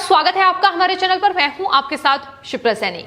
स्वागत है आपका हमारे चैनल पर। मैं हूं आपके साथ शिप्रा सैनी।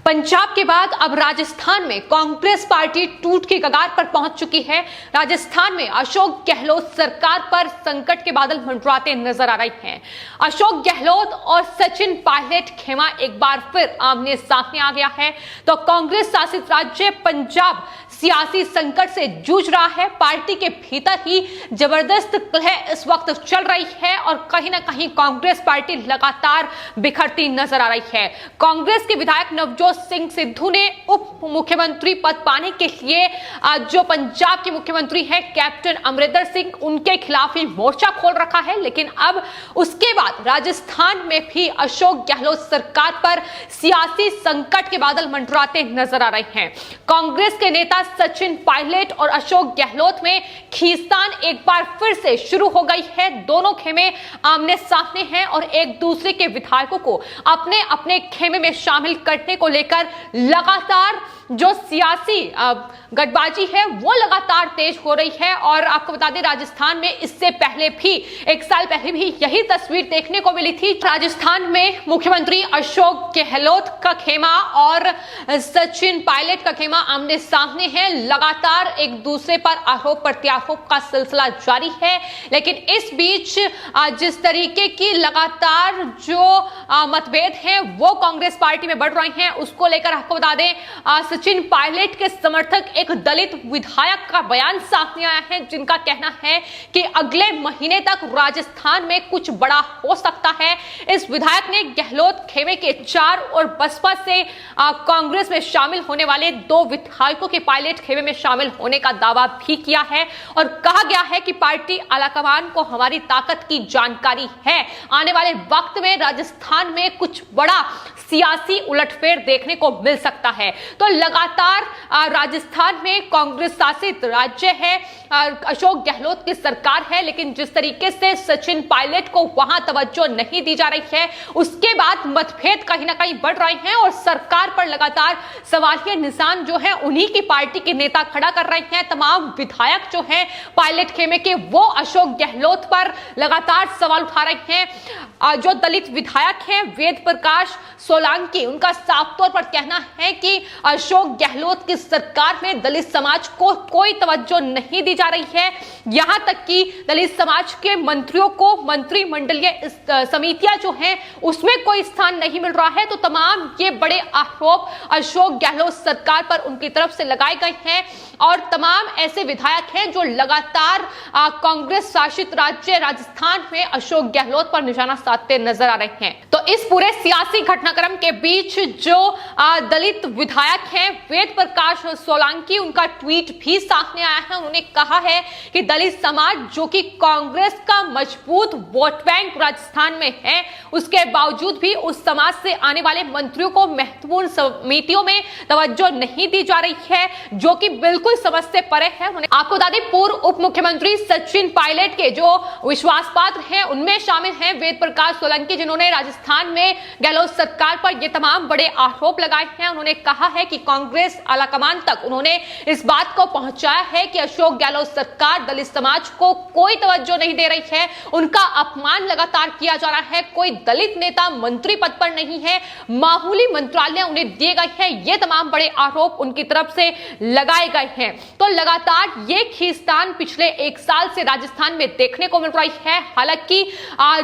पंजाब के बाद अब राजस्थान में कांग्रेस पार्टी टूट की कगार पर पहुंच चुकी है। राजस्थान में अशोक गहलोत सरकार पर संकट के बादल मंडराते नजर आ रहे हैं। अशोक गहलोत और सचिन पायलट खेमा एक बार फिर आमने सामने आ गया है। तो कांग्रेस शासित राज्य पंजाब सियासी संकट से जूझ रहा है। पार्टी के भीतर ही जबरदस्त कलह इस वक्त चल रही है और कहीं ना कहीं कांग्रेस पार्टी लगातार बिखरती नजर आ रही है। कांग्रेस के विधायक नवजोत सिंह सिद्धू ने उप मुख्यमंत्री पद पाने के लिए जो पंजाब के मुख्यमंत्री हैं कैप्टन अमरिंदर सिंह, उनके खिलाफ ही मोर्चा खोल रखा है। लेकिन अब उसके बाद राजस्थान में भी अशोक गहलोत सरकार पर सियासी संकट के बादल मंडराते नजर आ रहे हैं। कांग्रेस के नेता सचिन पायलट और अशोक गहलोत में खींचतान एक बार फिर से शुरू हो गई है। दोनों खेमे आमने सामने हैं और एक दूसरे के विधायकों को अपने अपने खेमे में शामिल करने को लेकर लगातार जो सियासी गठबाजी है वो लगातार तेज हो रही है। और आपको बता दें, राजस्थान में इससे पहले भी एक साल पहले भी यही तस्वीर देखने को मिली थी। राजस्थान में मुख्यमंत्री अशोक गहलोत का खेमा और सचिन पायलट का खेमा आमने सामने है। लगातार एक दूसरे पर आरोप प्रत्यारोप का सिलसिला जारी है। लेकिन इस बीच जिस तरीके की लगातार जो मतभेद हैं वो कांग्रेस पार्टी में बढ़ रहे हैं, उसको लेकर आपको बता दें सचिन पायलट के समर्थक एक दलित विधायक का बयान सामने आया है, जिनका कहना है कि अगले महीने तक राजस्थान में कुछ बड़ा हो सकता है। इस विधायक ने गहलोत खेमे के 4 और बसपा से कांग्रेस में शामिल होने वाले 2 विधायकों के पायलट खेमे में शामिल होने का दावा भी किया है और कहा गया है कि पार्टी आलाकमान को हमारी ताकत की जानकारी है। आने वाले वक्त में राजस्थान में कुछ बड़ा सियासी उलटफेर देखने को मिल सकता है। तो लगातार राजस्थान में कांग्रेस शासित राज्य है, अशोक गहलोत की सरकार है, लेकिन जिस तरीके से सचिन पायलट को वहां तवज्जो नहीं दी जा रही है, उसके बाद मतभेद कहीं ना कहीं बढ़ रहे हैं और सरकार पर लगातार सवालिया निशान जो है उन्हीं की पार्टी के नेता खड़ा कर रहे हैं। तमाम विधायक जो हैं पायलट खेमे के, वो अशोक गहलोत पर लगातार सवाल उठा रहे हैं। जो दलित विधायक हैं वेद प्रकाश सोलंकी, उनका साफ तौर पर कहना है कि अशोक गहलोत की सरकार में दलित समाज को कोई तवज्जो नहीं दी जा रही है। यहां तक कि दलित समाज के मंत्रियों को मंत्रिमंडलीय समितियां जो हैं उसमें कोई स्थान नहीं मिल रहा है। तो तमाम ये बड़े आरोप अशोक गहलोत सरकार पर उनकी तरफ से लगाए गए हैं और तमाम ऐसे विधायक हैं जो लगातार कांग्रेस शासित राज्य राजस्थान में अशोक गहलोत पर निशाना साधते नजर आ रहे हैं। तो इस पूरे सियासी घटनाक्रम के बीच जो दलित विधायक हैं वेद प्रकाश सोलंकी, उनका ट्वीट भी सामने आया है। उन्होंने कहा है कि दलित समाज जो कि कांग्रेस का मजबूत वोट बैंक राजस्थान में है, उसके बावजूद भी उस समाज से आने वाले मंत्रियों को महत्वपूर्ण समितियों में तवज्जो नहीं दी जा रही है, जो कि बिल्कुल समझ से परे है। आपको बता दें, पूर्व उप मुख्यमंत्री सचिन पायलट के जो विश्वास पात्र हैं उनमें शामिल हैं वेद प्रकाश सोलंकी, जिन्होंने राजस्थान में गहलोत सरकार पर ये तमाम बड़े आरोप लगाए हैं। उन्होंने कहा है कि कांग्रेस आलाकमान तक उन्होंने इस बात को पहुंचाया है कि अशोक गहलोत सरकार दलित समाज को कोई तवज्जो नहीं दे रही है, उनका अपमान लगातार किया जा रहा है। कोई दलित नेता मंत्री पद पर नहीं है, मामूली मंत्रालय उन्हें दिए गए हैं। ये तमाम बड़े आरोप उनकी तरफ से लगाए गए हैं। तो लगातार ये खींचतान पिछले 1 साल से राजस्थान में देखने को मिल रही है। हालांकि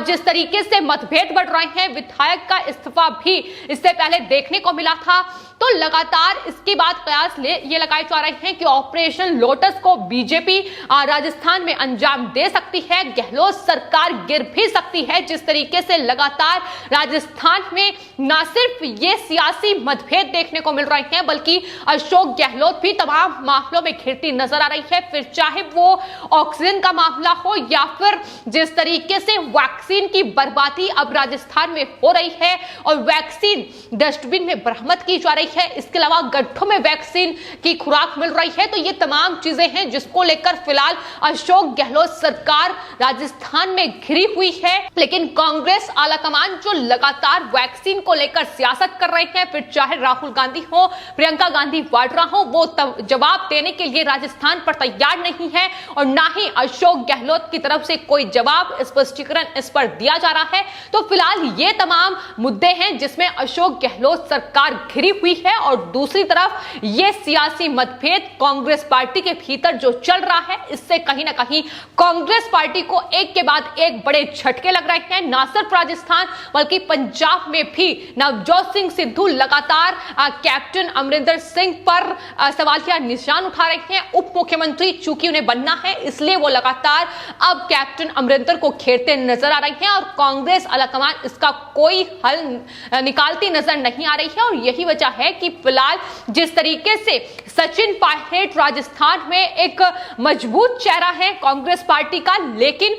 जिस तरीके से मतभेद बढ़ रहे हैं, विधायक का इस्तीफा भी इससे पहले देखने को मिला था। तो लगातार इसके बाद कयास ये लगाए जा रहे हैं कि ऑपरेशन लोटस को बीजेपी राजस्थान में अंजाम दे सकती है, गहलोत सरकार गिर भी सकती है। जिस तरीके से लगातार राजस्थान में न सिर्फ ये सियासी मतभेद देखने को मिल रहे हैं, बल्कि अशोक गहलोत भी तमाम मामलों में घिरती नजर आ रही है। फिर चाहे वो ऑक्सीजन का मामला हो या फिर जिस तरीके से वैक्सीन की बर्बादी अब राजस्थान में हो रही है और वैक्सीन डस्टबिन में बरामद की जा रही है। इसके अलावा गड्ढों में वैक्सीन की खुराक मिल रही है। तो ये तमाम चीजें हैं जिसको लेकर फिलहाल अशोक गहलोत सरकार राजस्थान में घिरी हुई है। लेकिन कांग्रेस आलाकमान जो लगातार वैक्सीन को लेकर सियासत कर रहे हैं, फिर चाहे राहुल गांधी हो, प्रियंका गांधी वाड्रा हो, वो जवाब देने के लिए राजस्थान पर तैयार नहीं है और ना ही अशोक गहलोत की तरफ से कोई जवाब, स्पष्टीकरण इस पर दिया जा रहा है। तो फिलहाल ये तमाम मुद्दे हैं जिसमें अशोक गहलोत सरकार घिरी हुई है और दूसरी तरफ ये सियासी मतभेद कांग्रेस पार्टी के भीतर जो चल रहा है, इससे कहीं ना कहीं कांग्रेस पार्टी को एक के बाद एक बड़े झटके लग रहे हैं। ना सिर्फ राजस्थान बल्कि पंजाब में भी नवजोत सिंह सिद्धू लगातार कैप्टन अमरिंदर सिंह पर सवालिया निशान उठा रहे हैं। उप मुख्यमंत्री चूंकि उन्हें बनना है, इसलिए वो लगातार अब कैप्टन अमरिंदर को घेरते नजर आ रही हैं और कांग्रेस आलाकमान इसका कोई हल निकालती नजर नहीं आ रही है। और यही वजह है कि फिलहाल जिस तरीके से सचिन पायलट राजस्थान में एक मजबूत चेहरा है कांग्रेस पार्टी का, लेकिन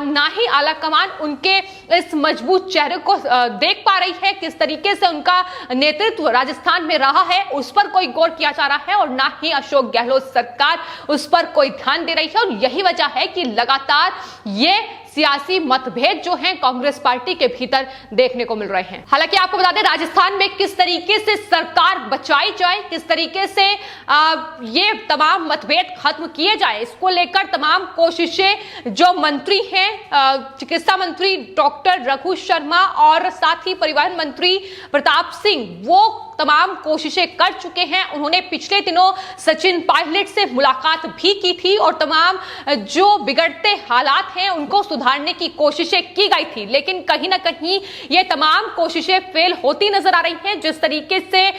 ना ही आलाकमान उनके इस मजबूत चेहरे को देख पा रही है, किस तरीके से उनका नेतृत्व राजस्थान में रहा है उस पर कोई गौर किया जा रहा है और ना ही अशोक गहलोत सरकार उस पर कोई ध्यान दे रही है। और यही वजह है कि लगातार ये सियासी मतभेद जो हैं कांग्रेस पार्टी के भीतर देखने को मिल रहे हैं। हालांकि आपको बता दें राजस्थान में किस तरीके से सरकार बचाई जाए, किस तरीके से ये तमाम मतभेद खत्म किए जाए, इसको लेकर तमाम कोशिशें जो मंत्री हैं, चिकित्सा मंत्री डॉक्टर रघु शर्मा और साथ ही परिवहन मंत्री प्रताप सिंह, वो तमाम कोशिशें कर चुके हैं। उन्होंने पिछले दिनों सचिन पायलट से मुलाकात भी की थी और तमाम जो बिगड़ते हालात हैं उनको सुधारने की कोशिशें की गई थी, लेकिन कहीं ना कहीं ये तमाम कोशिशें फेल होती नजर आ रही हैं। जिस तरीके से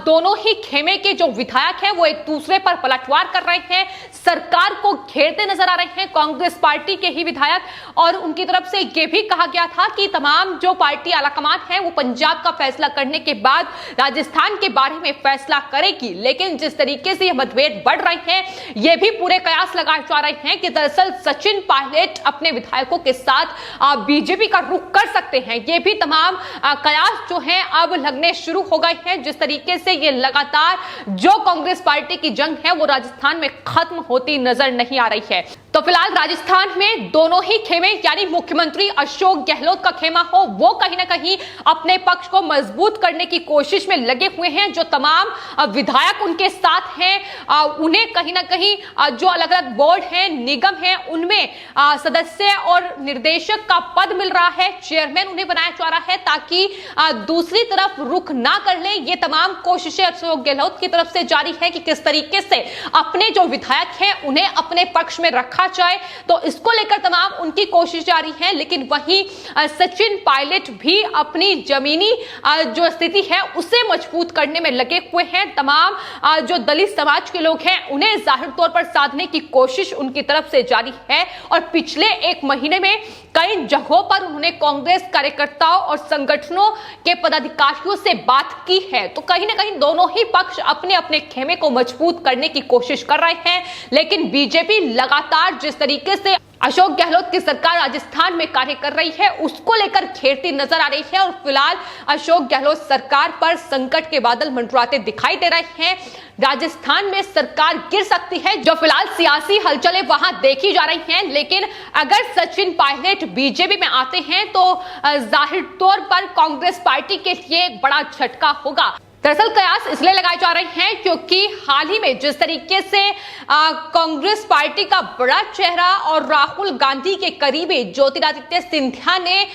दोनों ही खेमे के जो विधायक हैं वो एक दूसरे पर पलटवार कर रहे हैं, सरकार को घेरते नजर आ रहे हैं कांग्रेस पार्टी के ही विधायक। और उनकी तरफ से यह भी कहा गया था कि तमाम जो पार्टी आलाकमान है वो पंजाब का फैसला करने के बाद राजस्थान के बारे में फैसला करेगी। लेकिन जिस तरीके से यह मतभेद बढ़ रहे हैं, यह भी पूरे कयास लगाए जा रहे हैं कि दरअसल सचिन पायलट अपने विधायकों के साथ बीजेपी का रुख कर सकते हैं। ये भी तमाम कयास जो हैं अब लगने शुरू हो गए हैं। जिस तरीके से ये लगातार जो कांग्रेस पार्टी की जंग है वो राजस्थान में खत्म होती नजर नहीं आ रही है। तो फिलहाल राजस्थान में दोनों ही खेमे, यानी मुख्यमंत्री अशोक गहलोत का खेमा हो, वो कहीं ना कहीं अपने पक्ष को मजबूत करने की कोशिश में लगे हुए हैं। जो तमाम विधायक उनके साथ हैं उन्हें कहीं ना कहीं जो अलग अलग बोर्ड हैं, निगम हैं, उनमें सदस्य और निर्देशक का पद मिल रहा है, चेयरमैन उन्हें बनाया जा रहा है ताकि दूसरी तरफ रुख ना कर ले। ये तमाम कोशिशें अशोक गहलोत की तरफ से जारी है कि किस तरीके से अपने जो विधायक हैं उन्हें अपने पक्ष में रखा जाए। तो इसको लेकर तमाम उनकी कोशिश जारी है। लेकिन वहीं सचिन पायलट भी अपनी जमीनी जो स्थिति है उसे मजबूत करने में लगे हुए हैं। तमाम जो दलित समाज के लोग हैं उन्हें जाहिर तौर पर साधने की कोशिश उनकी तरफ से जारी है और पिछले एक महीने में कई जगहों पर उन्होंने कांग्रेस कार्यकर्ताओं और संगठनों के पदाधिकारियों से बात की है। तो कहीं ना कहीं दोनों ही पक्ष अपने अपने खेमे को मजबूत करने की कोशिश कर रहे हैं। लेकिन बीजेपी लगातार जिस तरीके से अशोक गहलोत की सरकार राजस्थान में कार्य कर रही है उसको लेकर घेरती नजर आ रही है और फिलहाल अशोक गहलोत सरकार पर संकट के बादल मंडराते दिखाई दे रहे हैं। राजस्थान में सरकार गिर सकती है, जो फिलहाल सियासी हलचलें वहां देखी जा रही हैं। लेकिन अगर सचिन पायलट बीजेपी में आते हैं तो जाहिर तौर पर कांग्रेस पार्टी के लिए एक बड़ा झटका होगा। दरअसल कयास इसलिए लगाए जा रहे हैं क्योंकि हाल ही में जिस तरीके से कांग्रेस पार्टी का बड़ा चेहरा और राहुल गांधी के करीबी ज्योतिरादित्य सिंधिया ने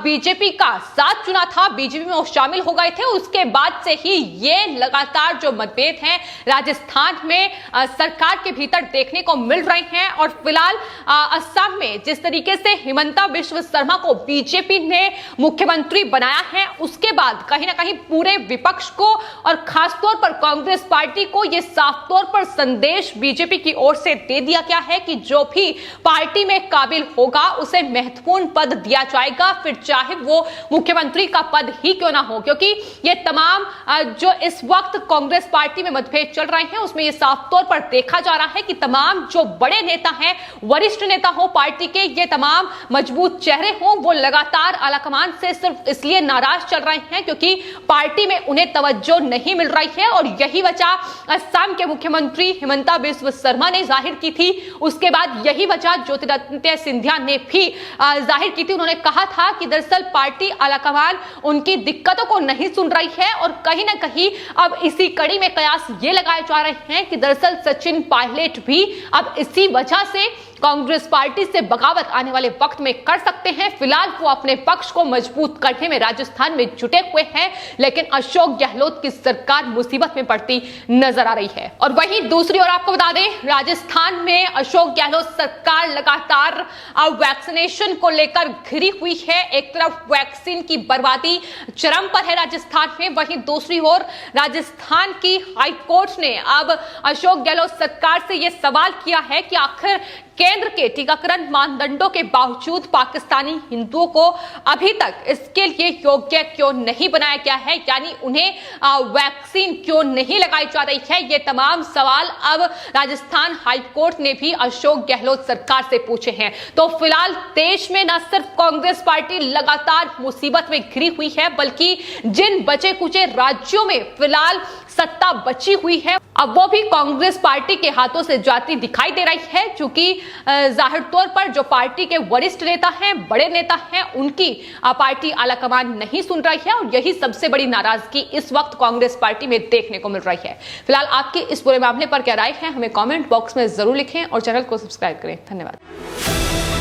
बीजेपी का साथ चुना था, बीजेपी में वो शामिल हो गए थे, उसके बाद से ही ये लगातार जो मतभेद हैं राजस्थान में सरकार के भीतर देखने को मिल रहे हैं। और फिलहाल असम में जिस तरीके से हिमंता बिश्व शर्मा को बीजेपी ने मुख्यमंत्री बनाया है, उसके बाद कहीं ना कहीं पूरे विपक्ष को और खासतौर पर कांग्रेस पार्टी को यह साफ तौर पर संदेश बीजेपी की ओर से दे दिया गया है कि जो भी पार्टी में काबिल होगा उसे महत्वपूर्ण पद दिया जाएगा, फिर चाहे वो मुख्यमंत्री का पद ही क्यों ना हो। क्योंकि ये तमाम जो इस वक्त कांग्रेस पार्टी में मतभेद चल रहे हैं उसमें यह साफ तौर पर देखा जा रहा है कि तमाम जो बड़े नेता हैं, वरिष्ठ नेता हो पार्टी के, ये तमाम मजबूत चेहरे हो, वो लगातार आलाकमान से सिर्फ इसलिए नाराज चल रहे हैं क्योंकि पार्टी में उन्हें तवज्जो तवज्जो नहीं मिल रही है और यही वजह असम के मुख्यमंत्री हिमंता बिस्वा शर्मा ने जाहिर की थी। उसके बाद यही वजह ज्योतिरादित्य सिंधिया ने भी जाहिर की थी। उन्होंने कहा था कि दरअसल पार्टी आलाकमान उनकी दिक्कतों को नहीं सुन रही है और कहीं ना कहीं अब इसी कड़ी में कयास ये लगाए जा रहे हैं कि दरअसल सचिन पायलट भी अब इसी वजह से कांग्रेस पार्टी से बगावत आने वाले वक्त में कर सकते हैं। फिलहाल वो अपने पक्ष को मजबूत करने में राजस्थान में जुटे हुए हैं, लेकिन अशोक गहलोत की सरकार मुसीबत में पड़ती नजर आ रही है। और वहीं दूसरी ओर आपको बता दें, राजस्थान में अशोक गहलोत सरकार लगातार वैक्सीनेशन को लेकर घिरी हुई है। एक तरफ वैक्सीन की बर्बादी चरम पर है राजस्थान में, वहीं दूसरी ओर राजस्थान की हाईकोर्ट ने अब अशोक गहलोत सरकार से यह सवाल किया है कि आखिर केंद्र के टीकाकरण मानदंडों के बावजूद पाकिस्तानी हिंदुओं को अभी तक इसके लिए योग्य क्यों नहीं बनाया गया है, यानी उन्हें वैक्सीन क्यों नहीं लगाई जा रही है। ये तमाम सवाल अब राजस्थान हाईकोर्ट ने भी अशोक गहलोत सरकार से पूछे हैं। तो फिलहाल देश में न सिर्फ कांग्रेस पार्टी लगातार मुसीबत में घिरी हुई है, बल्कि जिन बचे कुचे राज्यों में फिलहाल सत्ता बची हुई है अब वो भी कांग्रेस पार्टी के हाथों से जाती दिखाई दे रही है, क्योंकि जाहिर तौर पर जो पार्टी के वरिष्ठ नेता हैं, बड़े नेता हैं, उनकी पार्टी आलाकमान नहीं सुन रही है और यही सबसे बड़ी नाराजगी इस वक्त कांग्रेस पार्टी में देखने को मिल रही है। फिलहाल आपकी इस पूरे मामले पर क्या राय है, हमें कमेंट बॉक्स में जरूर लिखें और चैनल को सब्सक्राइब करें। धन्यवाद।